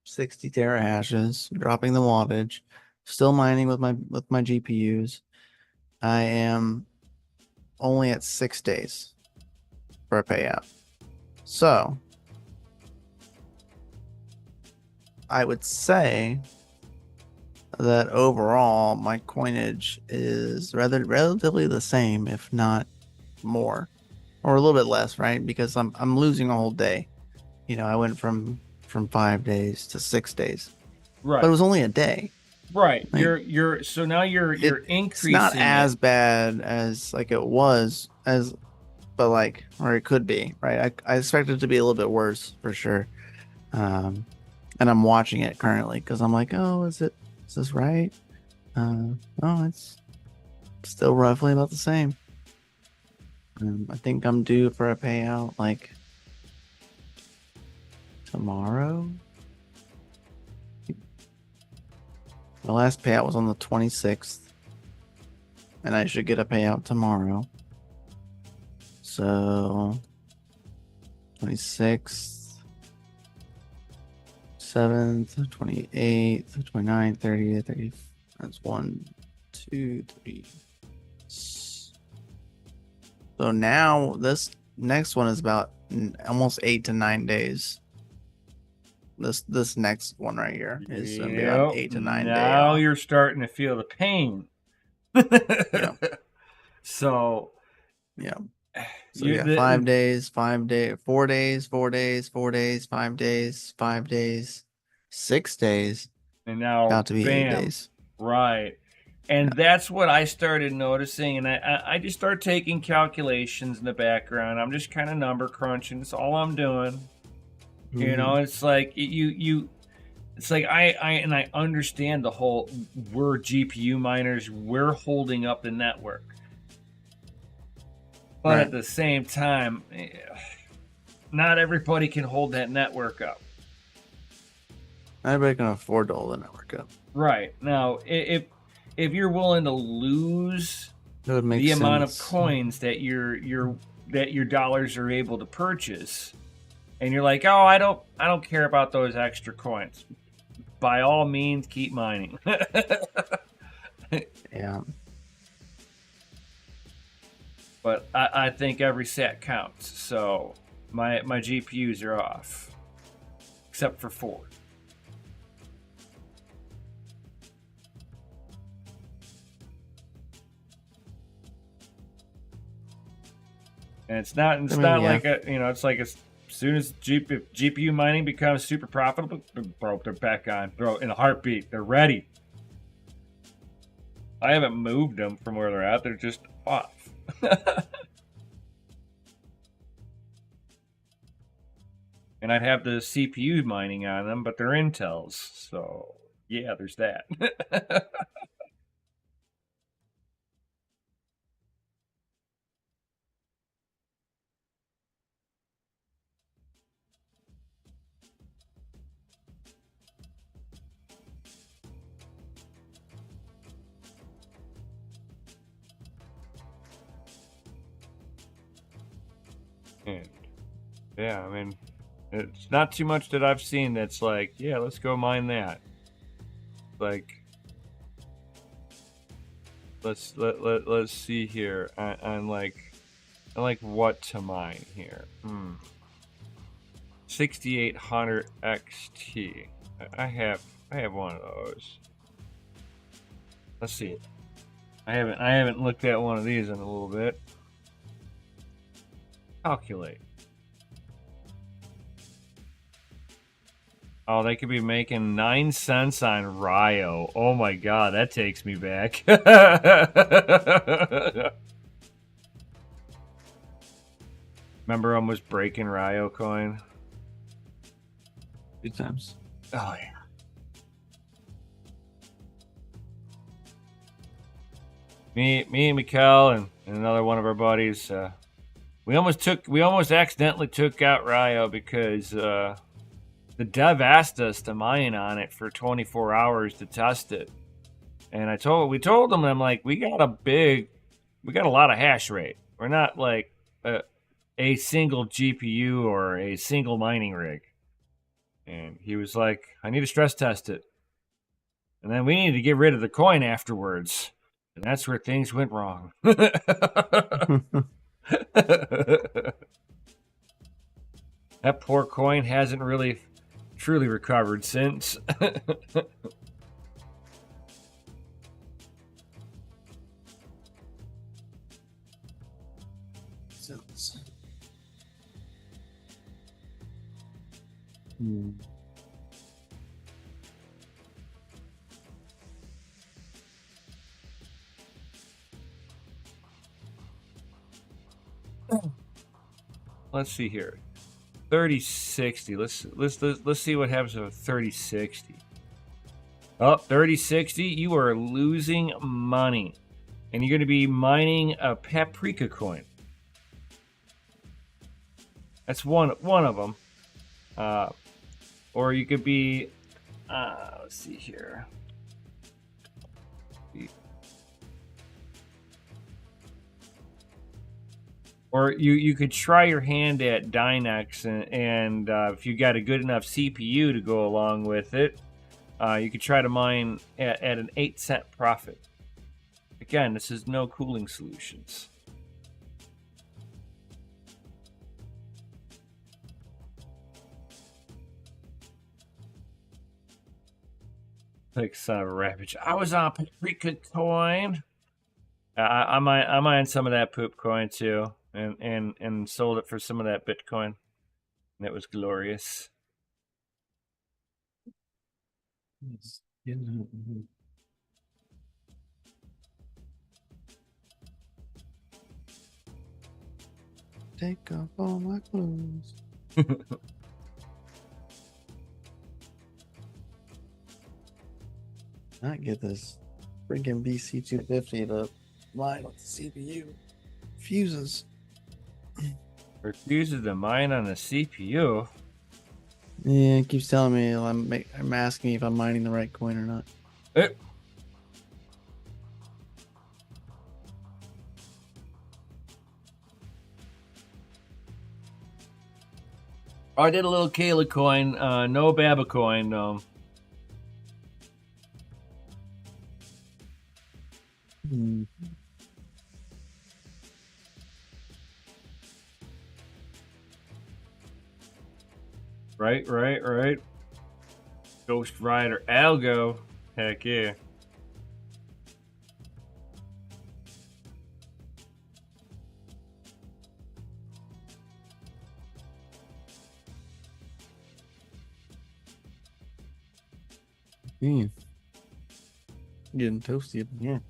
60 terahashes, dropping the wattage, still mining with my GPUs. I am only at 6 days for a payout. So I would say that overall my coinage is relatively the same, if not more, or a little bit less, right? Because I'm losing a whole day. I went from 5 days to 6 days, Right? But it was only a day, right? Like, you're so now you're increasing. It's not as bad as like it was, but like, or it could be, right? I expect it to be a little bit worse for sure. And I'm watching it currently because I'm like, oh, is this right? Oh, it's still roughly about the same. I think I'm due for a payout like tomorrow. My last payout was on the 26th, and I should get a payout tomorrow. So 26th, 7th, 28th, 29th, 30th, 30th. That's 1, 2, 3. So now this next one is about almost 8 to 9 days. This next one right here is gonna be on Yep. 8 to 9 day Now off. you're starting to feel the pain. Yeah. So Yeah. So you yeah, 5 days, 5 day, 4 days, 4 days, 4 days, 5 days, 5 days, 6 days, and now got to be 8 bam, days. right. And that's what I started noticing, and I just start taking calculations in the background. I'm just kind of number crunching. That's all I'm doing. You know, it's like it's like I understand the whole, we're GPU miners, we're holding up the network. But Right. at the same time, not everybody can hold that network up. Everybody can afford to hold the network up. Right. Now, if you're willing to lose It would make the amount of sense. coins that your dollars are able to purchase, and you're like, oh, I don't care about those extra coins, by all means keep mining. Yeah. But I think every sat counts, so my GPUs are off, except for 4. And it's not yeah. like it's like as soon as GPU mining becomes super profitable, bro, they're back on, bro, in a heartbeat. They're ready. I haven't moved them from where they're at. They're just off. And I'd have the CPU mining on them, but they're Intels. So, yeah, there's that. And, yeah, I mean, it's not too much that I've seen that's like, yeah, let's go mine that. Like, let's see here. I'm like what to mine here. 6800 XT. I have one of those. Let's see. I haven't looked at one of these in a little bit. Calculate. Oh, they could be making 9 cents on Rio. Oh my god, that takes me back. Remember almost breaking Rio coin? Good times. Oh yeah. Me and Mikkel and another one of our buddies, we almost accidentally took out Rio because the dev asked us to mine on it for 24 hours to test it. And we told them, I'm like, we got a lot of hash rate. We're not like a single GPU or a single mining rig. And he was like, I need to stress test it. And then we needed to get rid of the coin afterwards. And that's where things went wrong. That poor coin hasn't really truly recovered since. Let's see here. 3060. Let's see what happens with 3060. Oh, 3060, you are losing money. And you're going to be mining a paprika coin. That's one of them. Or you could be let's see here. Or you could try your hand at Dynex, and if you got a good enough CPU to go along with it, you could try to mine at an 8-cent profit. Again, this is no cooling solutions. Like son of a rabbit. I was on Paprika Coin. I mined some of that poop coin too, and sold it for some of that Bitcoin. And it was glorious. Take off all my clothes. I get this freaking BC250 to line with the CPU. Fuses. Refuses to mine on the CPU. Yeah, it keeps telling me I'm asking me if I'm mining the right coin or not. I did a little Kayla coin, no Baba coin. Right. Ghost Rider Algo. Heck yeah. Getting toasty up in here.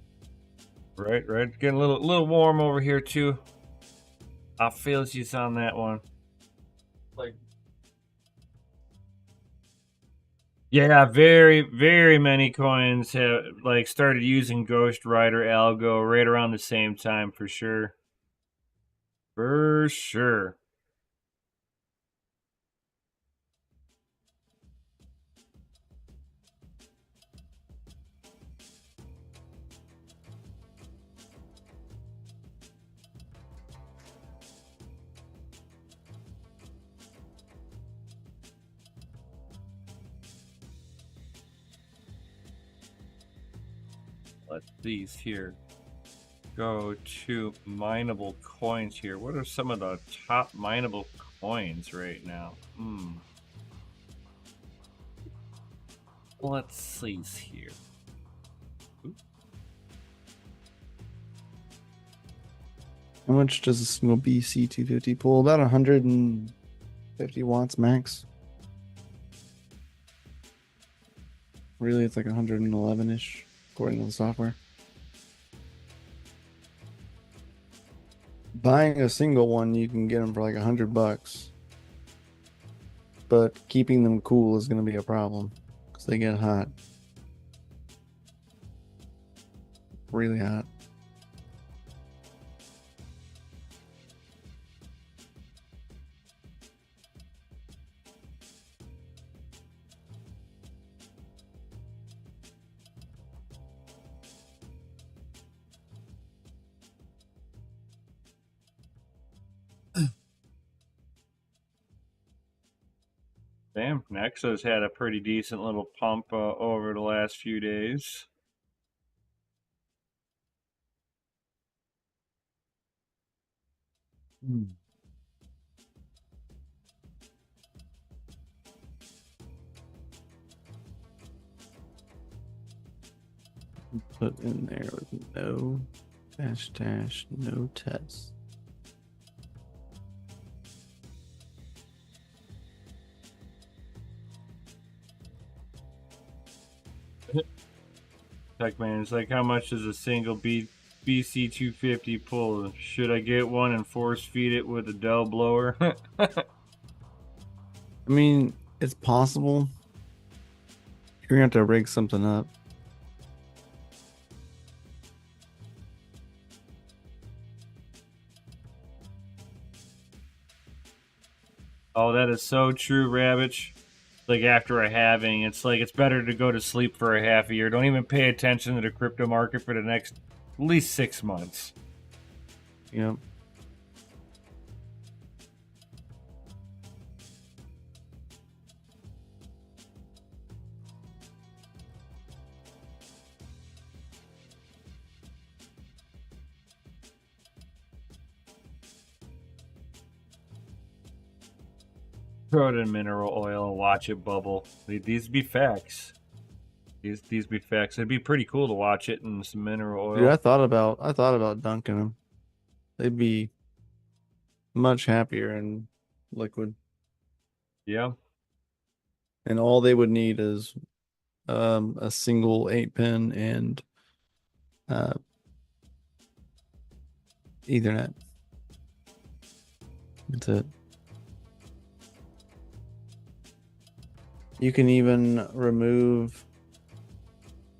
Right. Getting a little warm over here too. I feel you on that one. Like, yeah, very many coins have like started using Ghost Rider Algo right around the same time for sure. For sure. Let's see here. Go to mineable coins here. What are some of the top mineable coins right now? Let's see here. How much does a single BC250 pull? About 150 watts max. Really, it's like 111-ish, according to the software. Buying a single one, you can get them for like $100, but keeping them cool is going to be a problem because they get hot, really hot. Damn, Nexo's had a pretty decent little pump over the last few days. Put in there with no dash no test. Tech man, it's like, how much does a single BC250 pull? Should I get one and force feed it with a Dell blower? I mean, it's possible. You're gonna have to rig something up. Oh, that is so true, Ravage. Like after a halving, it's like it's better to go to sleep for a half a year. Don't even pay attention to the crypto market for the next at least 6 months. Yep. Throw it in mineral oil and watch it bubble. These be facts. These be facts. It'd be pretty cool to watch it in some mineral Dude, oil. I thought about dunking them. They'd be much happier in liquid, Yeah. and all they would need is a single 8-pin and uh Ethernet. That's it. You can even remove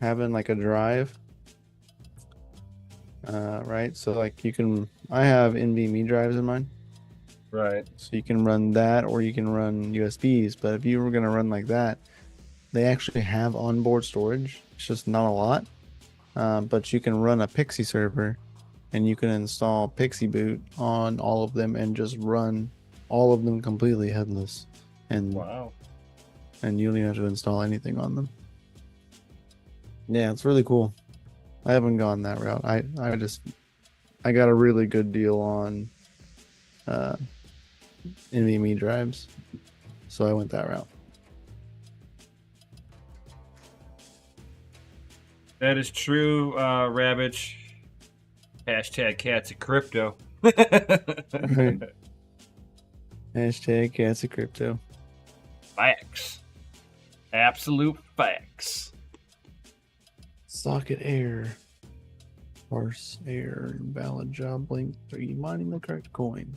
having like a drive. Right? So like you can I have NVMe drives in mine. Right. So you can run that or you can run USBs. But if you were gonna run like that, they actually have onboard storage. It's just not a lot. But you can run a Pixie server and you can install Pixie boot on all of them and just run all of them completely headless. And Wow. you don't even have to install anything on them. Yeah, it's really cool. I haven't gone that route. I got a really good deal on uh NVMe drives. So I went that route. That is true, Ravage. Hashtag cats of crypto. Right. Hashtag cats of crypto. Facts. Absolute facts. Socket error. Parse error. Invalid job link. Are you mining the correct coin?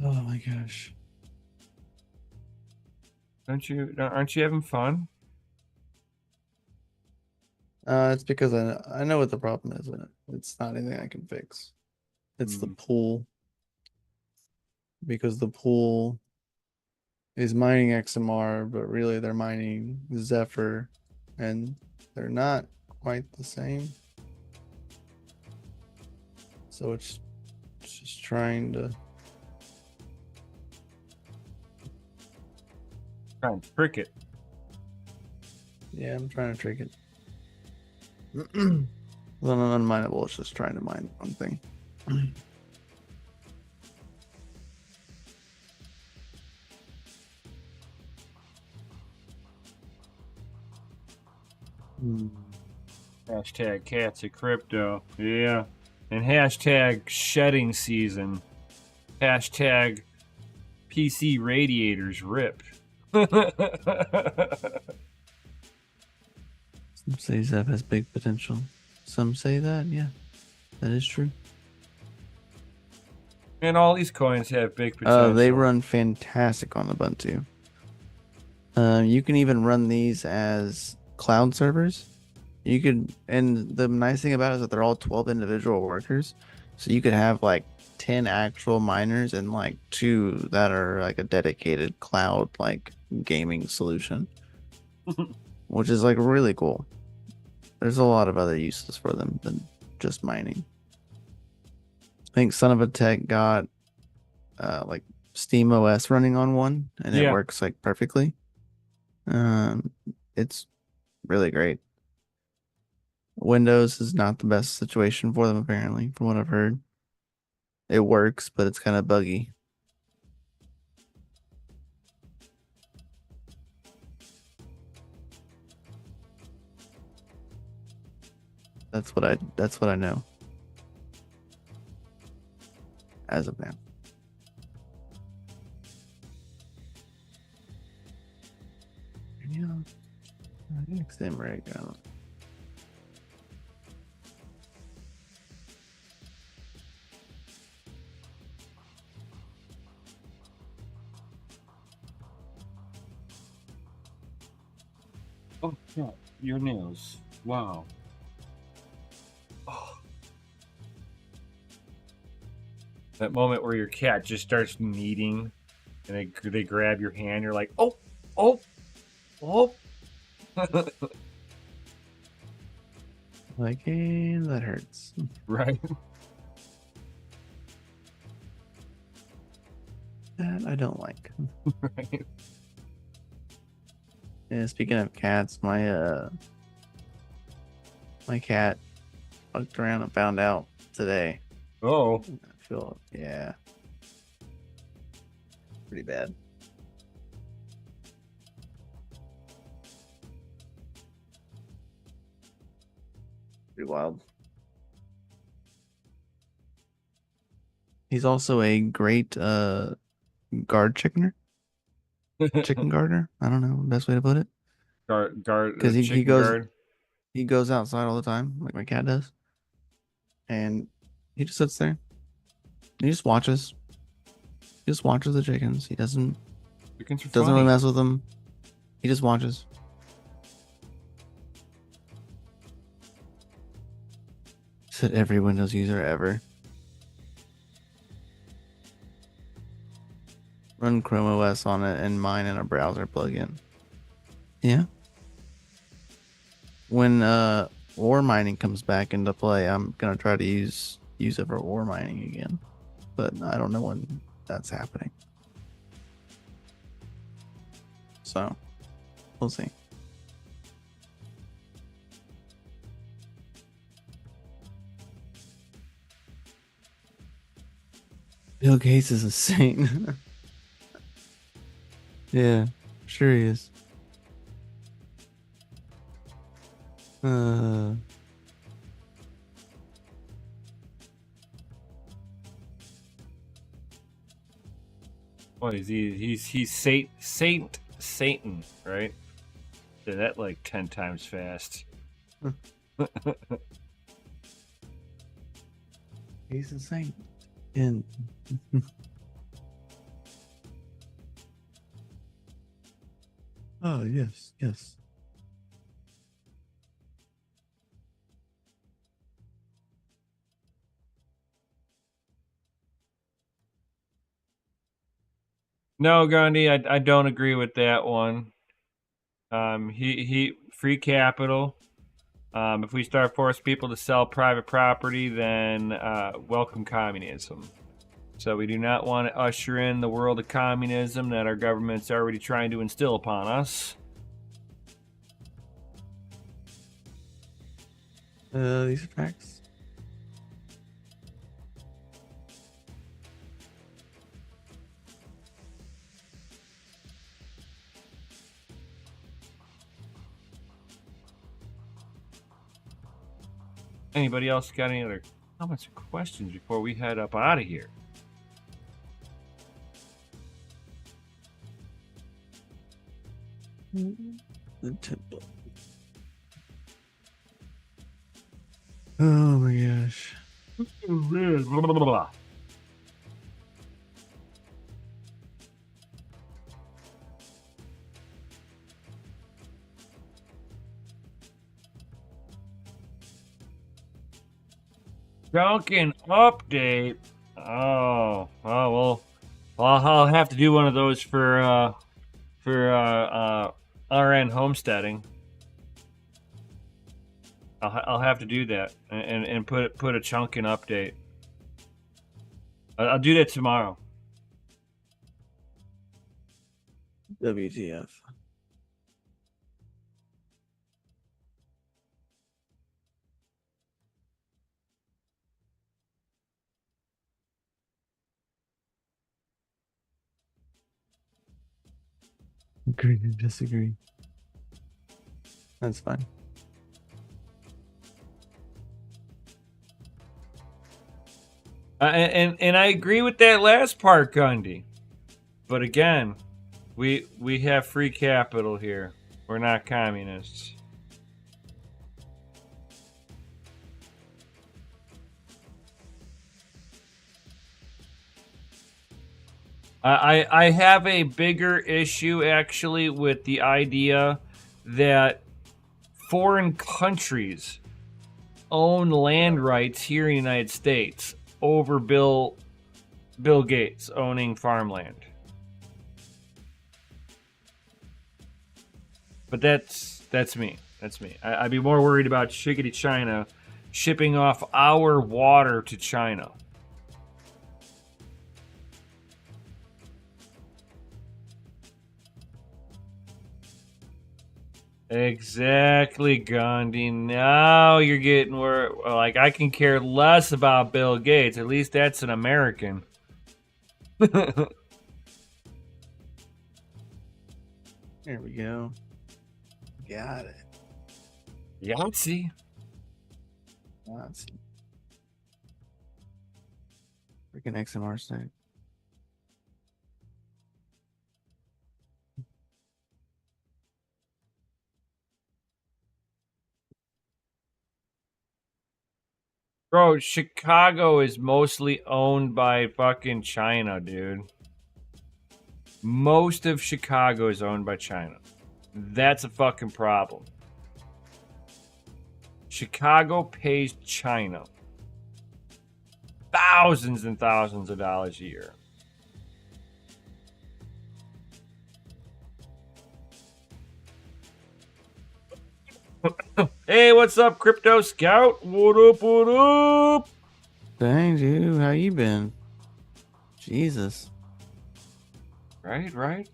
Oh my gosh. Aren't you having fun? It's because I know what the problem is in it. It's not anything I can fix. It's the pool. Because the pool is mining XMR, but really they're mining Zephyr, and they're not quite the same. So it's just trying to Trying to trick it. yeah, I'm trying to trick it. Then unmineable, it's just trying to mine one thing. Hashtag cats of crypto. Yeah. And hashtag shedding season. Hashtag PC radiators ripped. Some say Zep has big potential. Some say that, yeah, that is true. And all these coins have big potential. They run fantastic on Ubuntu. You can even run these as cloud servers. You could, and the nice thing about it is that they're all 12 individual workers. So you could have like 10 actual miners and like 2 that are like a dedicated cloud like gaming solution, which is like really cool. There's a lot of other uses for them than just mining. I think Son of a Tech got like Steam OS running on one, and it works like perfectly. It's really great. Windows is not the best situation for them, apparently, from what I've heard. It works, but it's kind of buggy. That's what I know. As of now. Yeah. XM rig. Oh, yeah. Your nails. Wow. Oh. That moment where your cat just starts kneading and they grab your hand, you're like, oh, oh, oh. Like, hey, that hurts. Right. That I don't like. Right. Yeah, speaking of cats, my cat looked around and found out today. Oh. I feel, yeah, pretty bad. Pretty wild. He's also a great chicken gardener. I don't know the best way to put it. Because Chicken guard. he goes outside all the time, like my cat does, and he just sits there. He just watches. He just watches the chickens. He doesn't Chickens are really funny. mess with them. He just watches. Said every Windows user ever. Run Chrome OS on it and mine in a browser plugin. Yeah. When ore mining comes back into play, I'm gonna try to use it for ore mining again. But I don't know when that's happening. So we'll see. Bill Gates is a saint. Yeah, sure he is. What is he? He's Satan, right? Did that like 10 times fast. He's a saint. And oh yes, yes. No, Gandhi, I don't agree with that one. He free capital. If we start forcing people to sell private property, then welcome communism. So we do not want to usher in the world of communism that our government's already trying to instill upon us. These are facts. Anybody else got any other comments or questions before we head up out of here? The temple. Oh my gosh. Blah, blah, blah, blah. Duncan update. Oh, well, I'll have to do one of those for RN homesteading. I'll have to do that and put a chunk in update. I'll do that tomorrow. WTF. Agree to disagree. That's fine. And I agree with that last part, Gundy. But again, we have free capital here. We're not communists. I have a bigger issue actually with the idea that foreign countries own land rights here in the United States over Bill Gates owning farmland. But that's me. That's me. I'd be more worried about shiggity China shipping off our water to China. Exactly, Gandhi. Now you're getting where, like, I can care less about Bill Gates. At least that's an American. There we go. Got it. Yahtzee. Let's see. Freaking XMR stack. Bro, Chicago is mostly owned by fucking China, dude. Most of Chicago is owned by China. That's a fucking problem. Chicago pays China thousands and thousands of dollars a year. Hey, what's up, Crypto Scout? What up, what up? Dang, dude, how you been? Jesus. Right.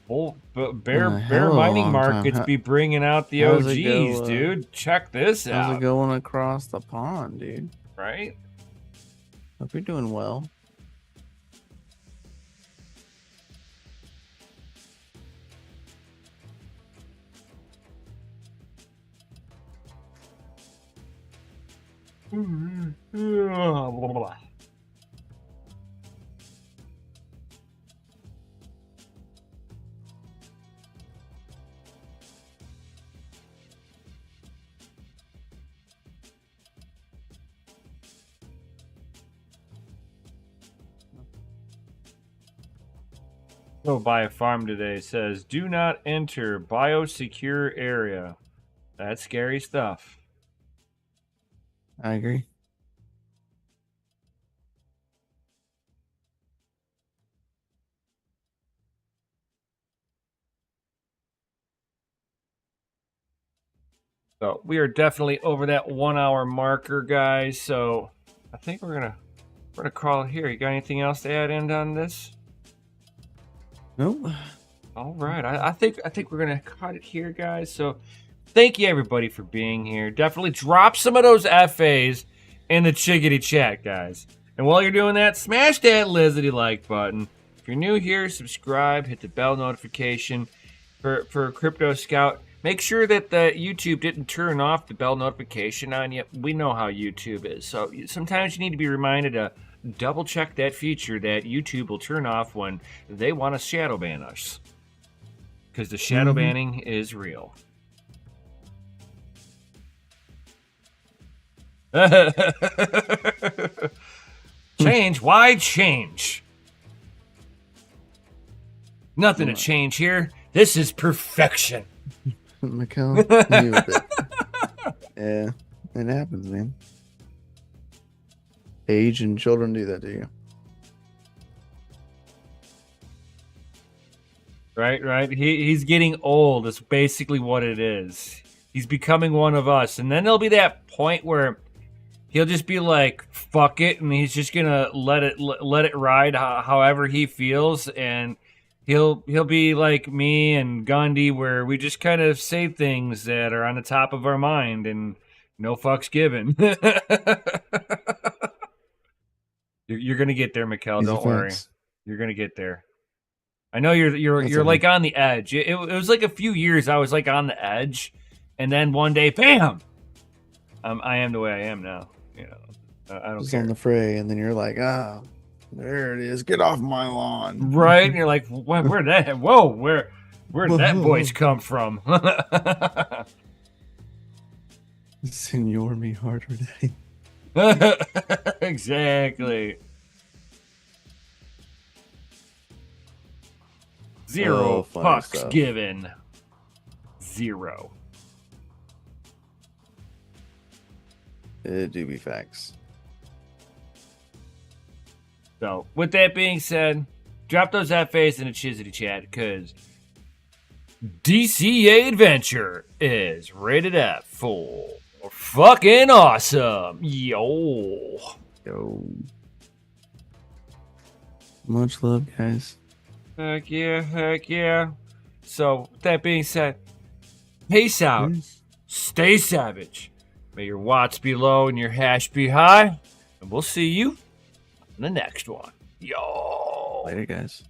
Well, Been a bear hell of a mining long time. markets be bringing out the how's it OGs, go, dude. Check this How's out. it going across the pond, dude? Right? Hope you're doing well. Go buy a farm today. It says, do not enter biosecure area. That's scary stuff. I agree. So we are definitely over that 1 hour marker, guys. So I think we're gonna call it here. You got anything else to add in on this? Nope. All right. I think we're gonna cut it here, guys. So thank you everybody for being here. Definitely drop some of those FAs in the chickadee chat, guys. And while you're doing that, smash that lizardy like button. If you're new here, subscribe, hit the bell notification for Crypto Scout. Make sure that the YouTube didn't turn off the bell notification on you. We know how YouTube is. So sometimes you need to be reminded to double check that feature that YouTube will turn off when they want to shadow ban us. Because the shadow banning is real. Change? Why change? Nothing to change here. This is perfection. Mikkel, you with it. Yeah, it happens, man. Age and children do that to you. Right. He's getting old. That's basically what it is. He's becoming one of us. And then there'll be that point where he'll just be like, fuck it, and he's just gonna let it ride however he feels, and he'll be like me and Gandhi, where we just kind of say things that are on the top of our mind and no fucks given. You're gonna get there, Mikkel. Don't worry. You're gonna get there. I know you're like on the edge. It was like a few years I was like on the edge, and then one day, bam! I am the way I am now. You know, I don't care. On the fray, and then you're like, ah, there it is. Get off my lawn. Right? And you're like, where'd that? Whoa, where'd that voice come from? Senor me harder day. Exactly. Zero fucks stuff. given. Zero. It do be facts. So, with that being said, drop those FAs in the Chizzity chat, because DCA Adventure is rated F for fucking awesome. Yo. Much love, guys. Heck yeah. So, with that being said, peace out. Stay savage. May your watts be low and your hash be high. And we'll see you in the next one. Yo. Later, guys.